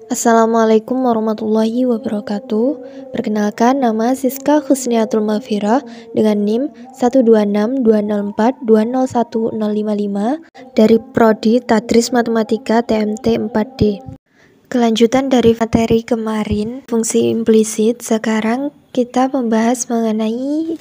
Assalamualaikum warahmatullahi wabarakatuh. Perkenalkan, nama Siska Husniatul Mafira dengan NIM 12620420155 dari Prodi Tadris Matematika TMT 4D. Kelanjutan dari materi kemarin, fungsi implisit. Sekarang kita membahas mengenai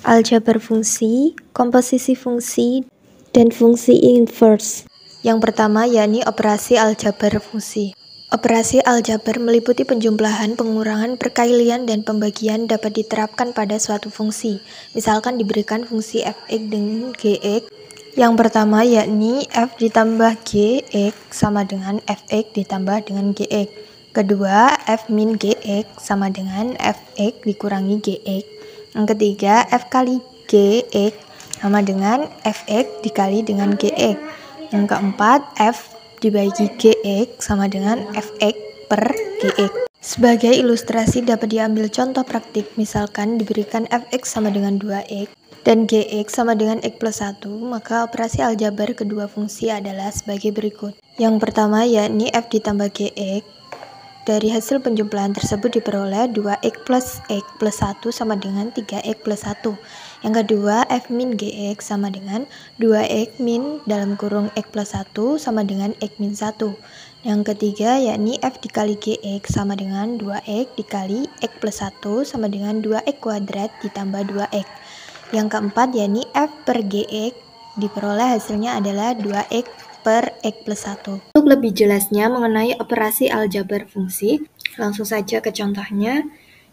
aljabar fungsi, komposisi fungsi, dan fungsi inverse. Yang pertama yakni operasi aljabar fungsi. Operasi aljabar meliputi penjumlahan, pengurangan, perkalian, dan pembagian dapat diterapkan pada suatu fungsi. Misalkan diberikan fungsi f(x) dengan gx. Yang pertama yakni f ditambah gx sama dengan fx ditambah dengan gx. Kedua, f min gx sama dengan fx dikurangi gx. Yang ketiga, f kali gx sama dengan fx dikali dengan gx. Yang keempat, f dibagi gx sama dengan fx per gx. Sebagai ilustrasi dapat diambil contoh praktik, misalkan diberikan fx sama dengan 2x dan gx sama dengan x plus 1, maka operasi aljabar kedua fungsi adalah sebagai berikut. Yang pertama yakni f ditambah gx. Dari hasil penjumlahan tersebut diperoleh 2x plus x plus 1 sama dengan 3x plus 1. Yang kedua, f min gx sama dengan 2x min dalam kurung x plus 1 sama dengan x min 1. Yang ketiga, yakni f dikali gx sama dengan 2x dikali x plus 1 sama dengan 2x kuadrat ditambah 2x. Yang keempat, yakni f per gx diperoleh hasilnya adalah 2x per x plus 1. Untuk lebih jelasnya mengenai operasi aljabar fungsi, langsung saja ke contohnya,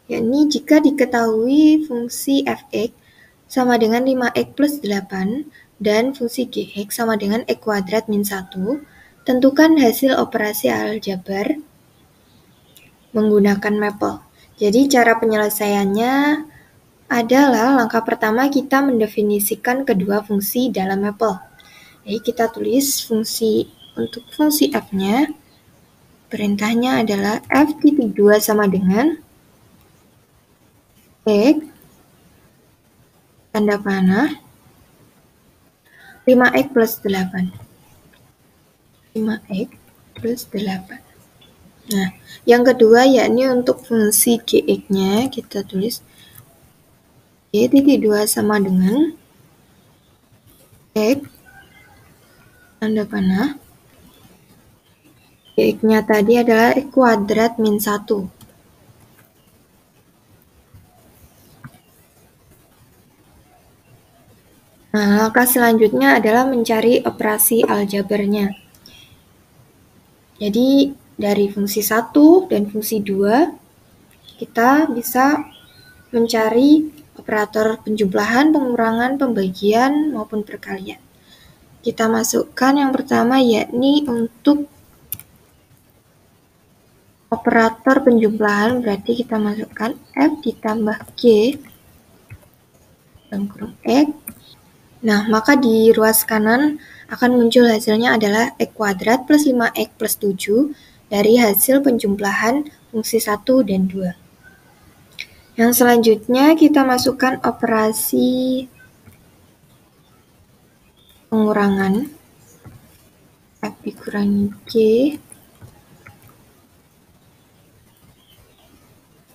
yakni jika diketahui fungsi fx sama dengan 5x plus 8 dan fungsi gx sama dengan x kuadrat min 1, tentukan hasil operasi aljabar menggunakan maple. Jadi cara penyelesaiannya adalah langkah pertama kita mendefinisikan kedua fungsi dalam maple. Jadi kita tulis untuk fungsi f-nya, perintahnya adalah f titik 2 sama dengan x, tanda panah, 5x plus 8. 5x plus 8. Nah, yang kedua yakni untuk fungsi gx-nya, kita tulis y titik 2 sama dengan x, tanda panah, gx-nya tadi adalah x kuadrat min 1. Nah, langkah selanjutnya adalah mencari operasi aljabarnya. Jadi, dari fungsi 1 dan fungsi 2, kita bisa mencari operator penjumlahan, pengurangan, pembagian, maupun perkalian. Kita masukkan yang pertama yakni untuk operator penjumlahan, berarti kita masukkan f ditambah g dalam kurung x. Nah, maka di ruas kanan akan muncul hasilnya adalah x kuadrat plus 5x plus 7 dari hasil penjumlahan fungsi 1 dan 2. Yang selanjutnya kita masukkan operasi pengurangan f dikurangi g.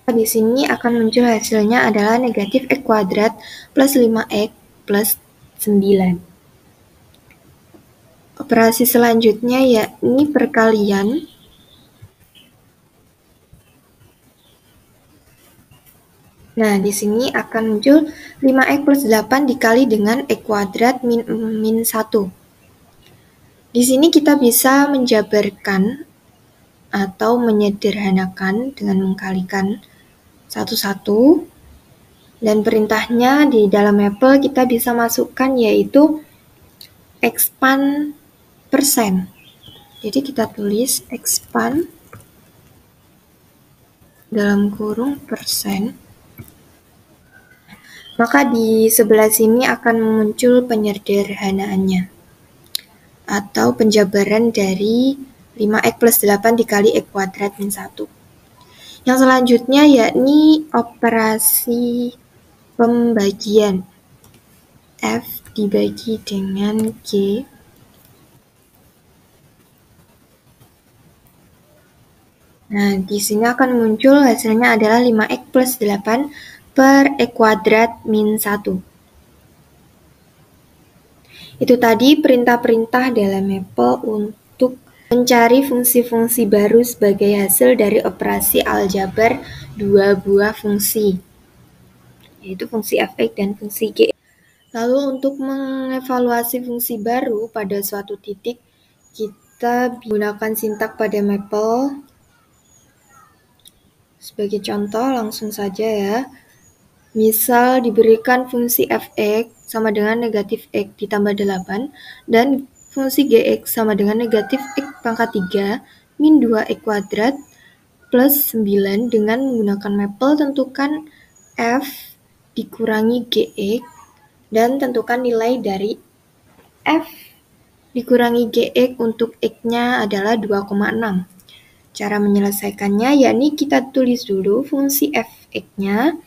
Di sini akan muncul hasilnya adalah negatif x kuadrat plus 5x plus 9. Operasi selanjutnya yakni perkalian. Nah, di sini akan muncul 5x plus 8 dikali dengan x kuadrat min 1. Di sini kita bisa menjabarkan atau menyederhanakan dengan mengkalikan satu-satu, dan perintahnya di dalam maple kita bisa masukkan yaitu expand persen. Jadi kita tulis expand dalam kurung persen. Maka di sebelah sini akan muncul penyederhanaannya atau penjabaran dari 5x plus 8 dikali x kuadrat min 1. Yang selanjutnya yakni operasi pembagian. F dibagi dengan G. Nah, di sini akan muncul hasilnya adalah 5x plus 8 per x kuadrat min 1. Itu tadi perintah-perintah dalam Maple untuk mencari fungsi-fungsi baru sebagai hasil dari operasi aljabar dua buah fungsi, yaitu fungsi f(x) dan fungsi g. Lalu untuk mengevaluasi fungsi baru pada suatu titik, kita gunakan sintak pada Maple. Sebagai contoh, langsung saja ya. Misal diberikan fungsi f(x) sama dengan negatif x ditambah 8 dan fungsi gx sama dengan negatif x pangkat 3 min 2x kuadrat plus 9 dengan menggunakan Maple. Tentukan f dikurangi gx dan tentukan nilai dari f dikurangi gx untuk x-nya adalah 2,6. Cara menyelesaikannya yakni kita tulis dulu fungsi f(x)-nya,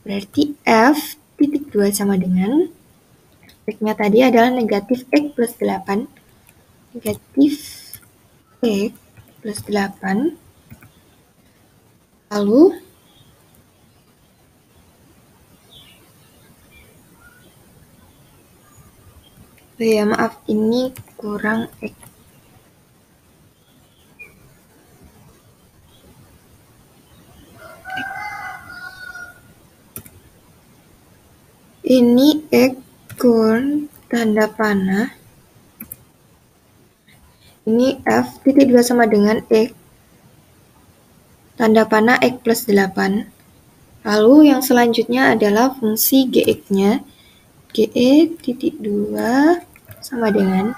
berarti f titik 2 sama dengan x-nya tadi adalah negatif x plus 8, negatif x plus 8, lalu ya maaf ini kurang x. Ini x kurang tanda panah. Ini f titik 2 sama dengan x tanda panah x plus 8. Lalu yang selanjutnya adalah fungsi gx-nya. Gx titik 2 sama dengan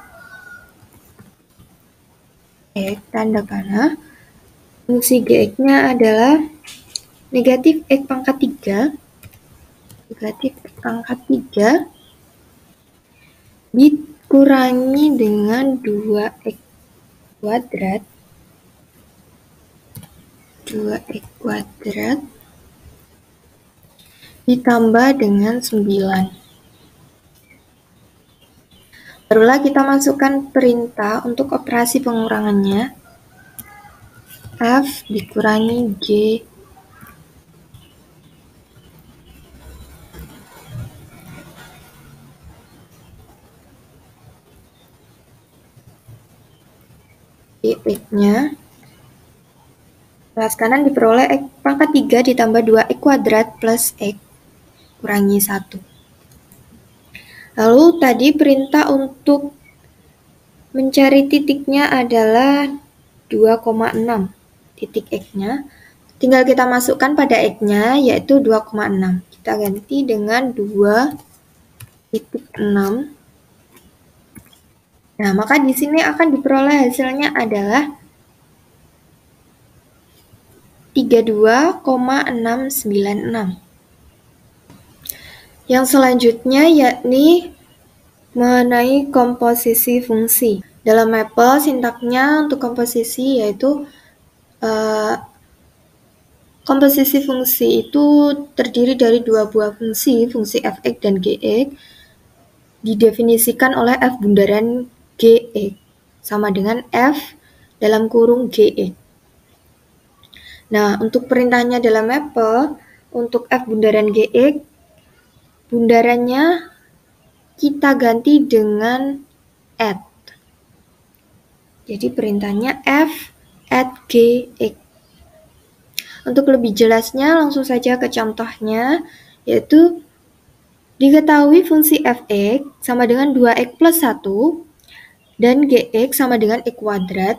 x tanda panah. Fungsi gx-nya adalah negatif x pangkat 3. Negatif x pangkat 3 dikurangi dengan 2x kuadrat. 2x kuadrat ditambah dengan 9. Barulah kita masukkan perintah untuk operasi pengurangannya. F dikurangi G x-nya. Kelas kanan diperoleh x pangkat 3 ditambah 2x kuadrat plus x kurangi 1. Lalu tadi perintah untuk mencari titiknya adalah 2,6 titik x-nya. Tinggal kita masukkan pada x-nya yaitu 2,6. Kita ganti dengan 2,6. Nah, maka di sini akan diperoleh hasilnya adalah 32,696. Yang selanjutnya yakni mengenai komposisi fungsi. Dalam Maple sintaknya untuk komposisi yaitu komposisi fungsi itu terdiri dari dua buah fungsi f(x) dan gx, didefinisikan oleh f bundaran gx sama dengan f dalam kurung gx. Nah, untuk perintahnya dalam Maple, untuk f bundaran gx, bundarannya kita ganti dengan add. Jadi perintahnya f add gx. Untuk lebih jelasnya langsung saja ke contohnya, yaitu diketahui fungsi f(x) sama dengan 2x plus 1 dan gx sama dengan x kuadrat.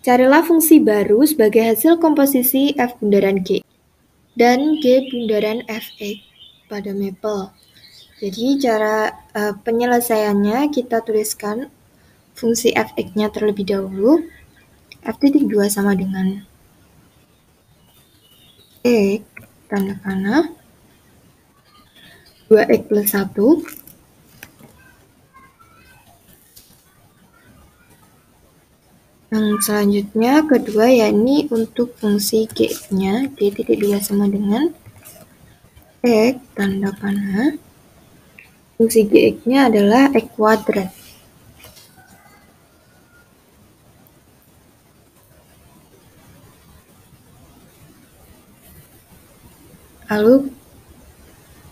Carilah fungsi baru sebagai hasil komposisi f bundaran g dan g bundaran f(x) pada Maple. Jadi cara penyelesaiannya kita tuliskan fungsi f(x)-nya terlebih dahulu. F(2) sama dengan x tanda panah 2x plus 1 yang selanjutnya kedua yakni untuk fungsi g-nya g(2) sama dengan x tanda panah fungsi gx-nya adalah x kuadrat. Lalu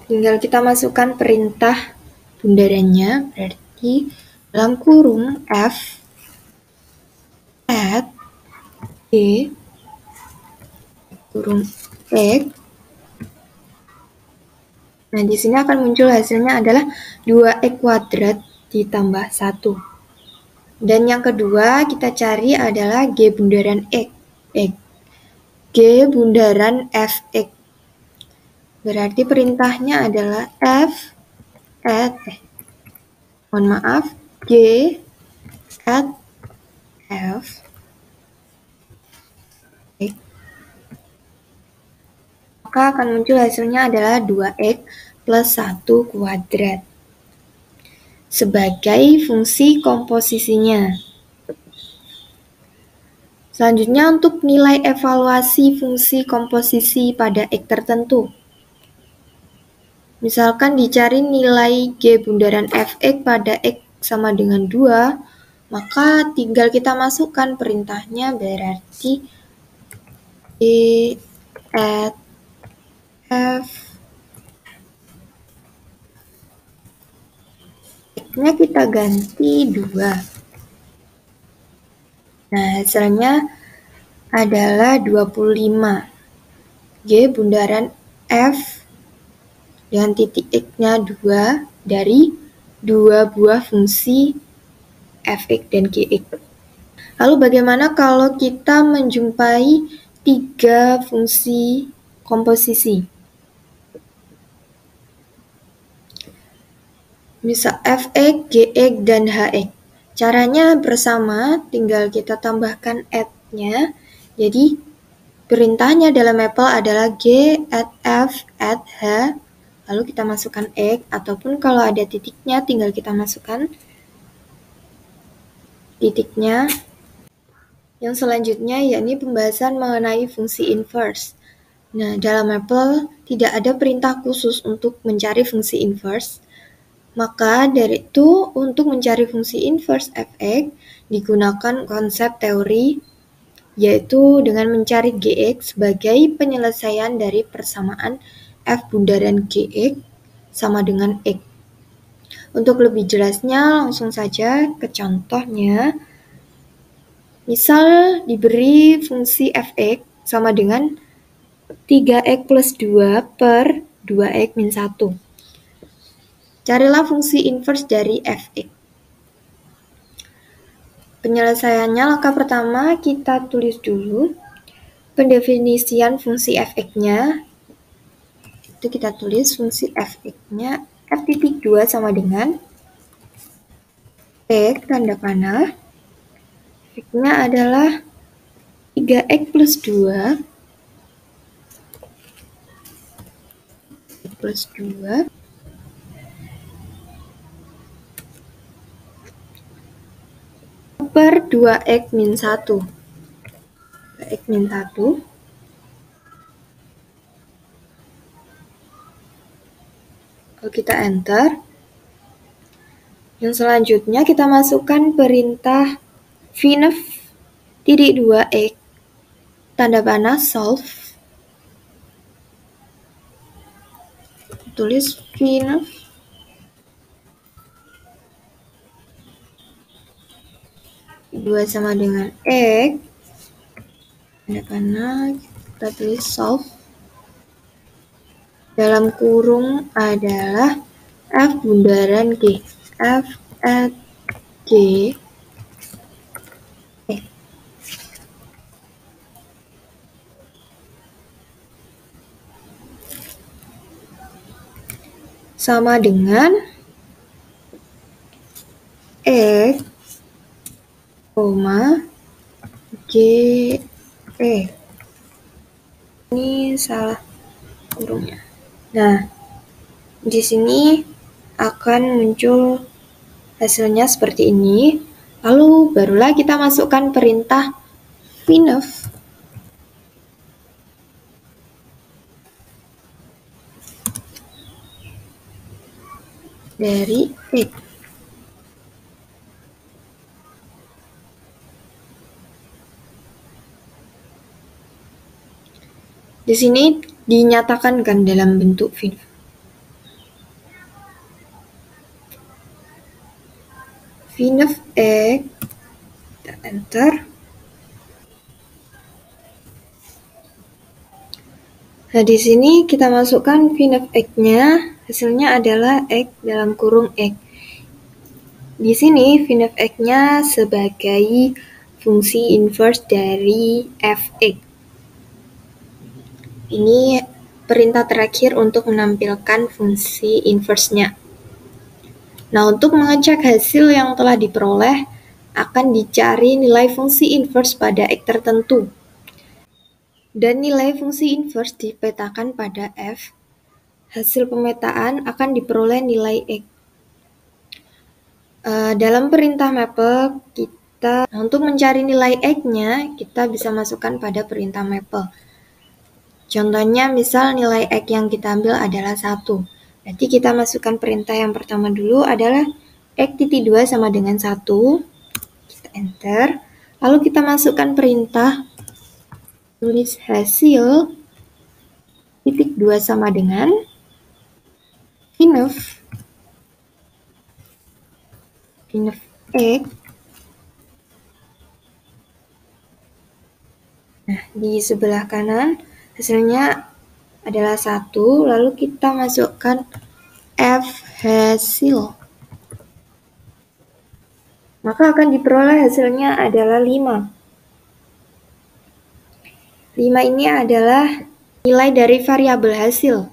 tinggal kita masukkan perintah bundarannya, berarti dalam kurung F at G kurung X. Nah, di sini akan muncul hasilnya adalah 2X kuadrat ditambah 1. Dan yang kedua kita cari adalah G bundaran X. G bundaran Fx. Berarti perintahnya adalah F at G at F X. Maka akan muncul hasilnya adalah 2X plus 1 kuadrat sebagai fungsi komposisinya. Selanjutnya untuk nilai evaluasi fungsi komposisi pada X tertentu. Misalkan dicari nilai G bundaran Fx pada X sama dengan 2, maka tinggal kita masukkan perintahnya, berarti G at F X-nya kita ganti 2. Nah, hasilnya adalah 25. G bundaran F dengan titik X-nya 2 dari 2 buah fungsi Fx dan Gx. Lalu bagaimana kalau kita menjumpai 3 fungsi komposisi? Misal Fx, Gx, dan Hx. Caranya bersama, tinggal kita tambahkan at-nya. Jadi perintahnya dalam Maple adalah G at F at H, lalu kita masukkan X, ataupun kalau ada titiknya tinggal kita masukkan titiknya. Yang selanjutnya yakni pembahasan mengenai fungsi inverse. Nah, dalam Maple tidak ada perintah khusus untuk mencari fungsi inverse. Maka dari itu, untuk mencari fungsi inverse Fx digunakan konsep teori, yaitu dengan mencari Gx sebagai penyelesaian dari persamaan F bundaran Gx sama dengan X. Untuk lebih jelasnya, langsung saja ke contohnya. Misal diberi fungsi Fx sama dengan 3x plus 2 per 2x min 1. Carilah fungsi inverse dari Fx. Penyelesaiannya, langkah pertama kita tulis dulu pendefinisian fungsi Fx-nya. Itu kita tulis fungsi Fx-nya f titik 2 sama dengan X tanda panah. Fx-nya adalah 3x plus 2 per 2x min 1. 2x min 1. Kalau kita enter, yang selanjutnya kita masukkan perintah finef titik 2x tanda panah solve. Tulis finef dua sama dengan X tanda panah, kita tulis solve. Dalam kurung adalah F bundaran G. F at G sama dengan X, G, ini salah kurungnya. Nah, di sini akan muncul hasilnya seperti ini. Lalu barulah kita masukkan perintah finef dari X. Di sini dinyatakan kan dalam bentuk FINF. FINF X, kita enter. Nah, di sini kita masukkan FINF X-nya, hasilnya adalah X dalam kurung X. Di sini FINF X-nya sebagai fungsi inverse dari Fx. Ini perintah terakhir untuk menampilkan fungsi inverse-nya. Nah, untuk mengecek hasil yang telah diperoleh, akan dicari nilai fungsi inverse pada X tertentu. Dan nilai fungsi inverse dipetakan pada F. Hasil pemetaan akan diperoleh nilai X. Dalam perintah maple, untuk mencari nilai X-nya, kita bisa masukkan pada perintah maple. Contohnya, misal nilai X yang kita ambil adalah 1. Berarti kita masukkan perintah yang pertama dulu adalah X-2 sama dengan 1. Kita enter. Lalu kita masukkan perintah tulis hasil titik 2 sama dengan FINF X. Nah, di sebelah kanan hasilnya adalah 1, lalu kita masukkan F hasil. Maka akan diperoleh hasilnya adalah 5. 5 ini adalah nilai dari variabel hasil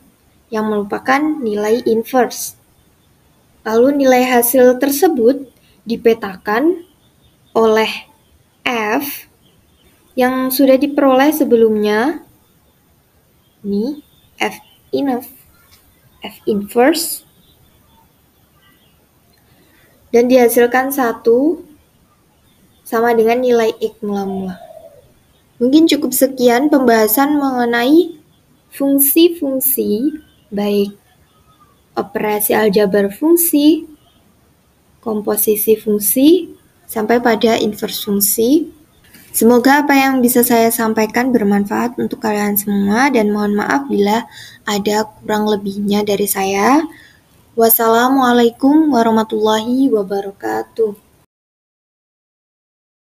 yang merupakan nilai inverse. Lalu nilai hasil tersebut dipetakan oleh F yang sudah diperoleh sebelumnya. Ini F inverse, dan dihasilkan 1 sama dengan nilai X mula-mula. Mungkin cukup sekian pembahasan mengenai fungsi-fungsi, baik operasi aljabar fungsi, komposisi fungsi, sampai pada inverse fungsi. Semoga apa yang bisa saya sampaikan bermanfaat untuk kalian semua, dan mohon maaf bila ada kurang lebihnya dari saya. Wassalamualaikum warahmatullahi wabarakatuh.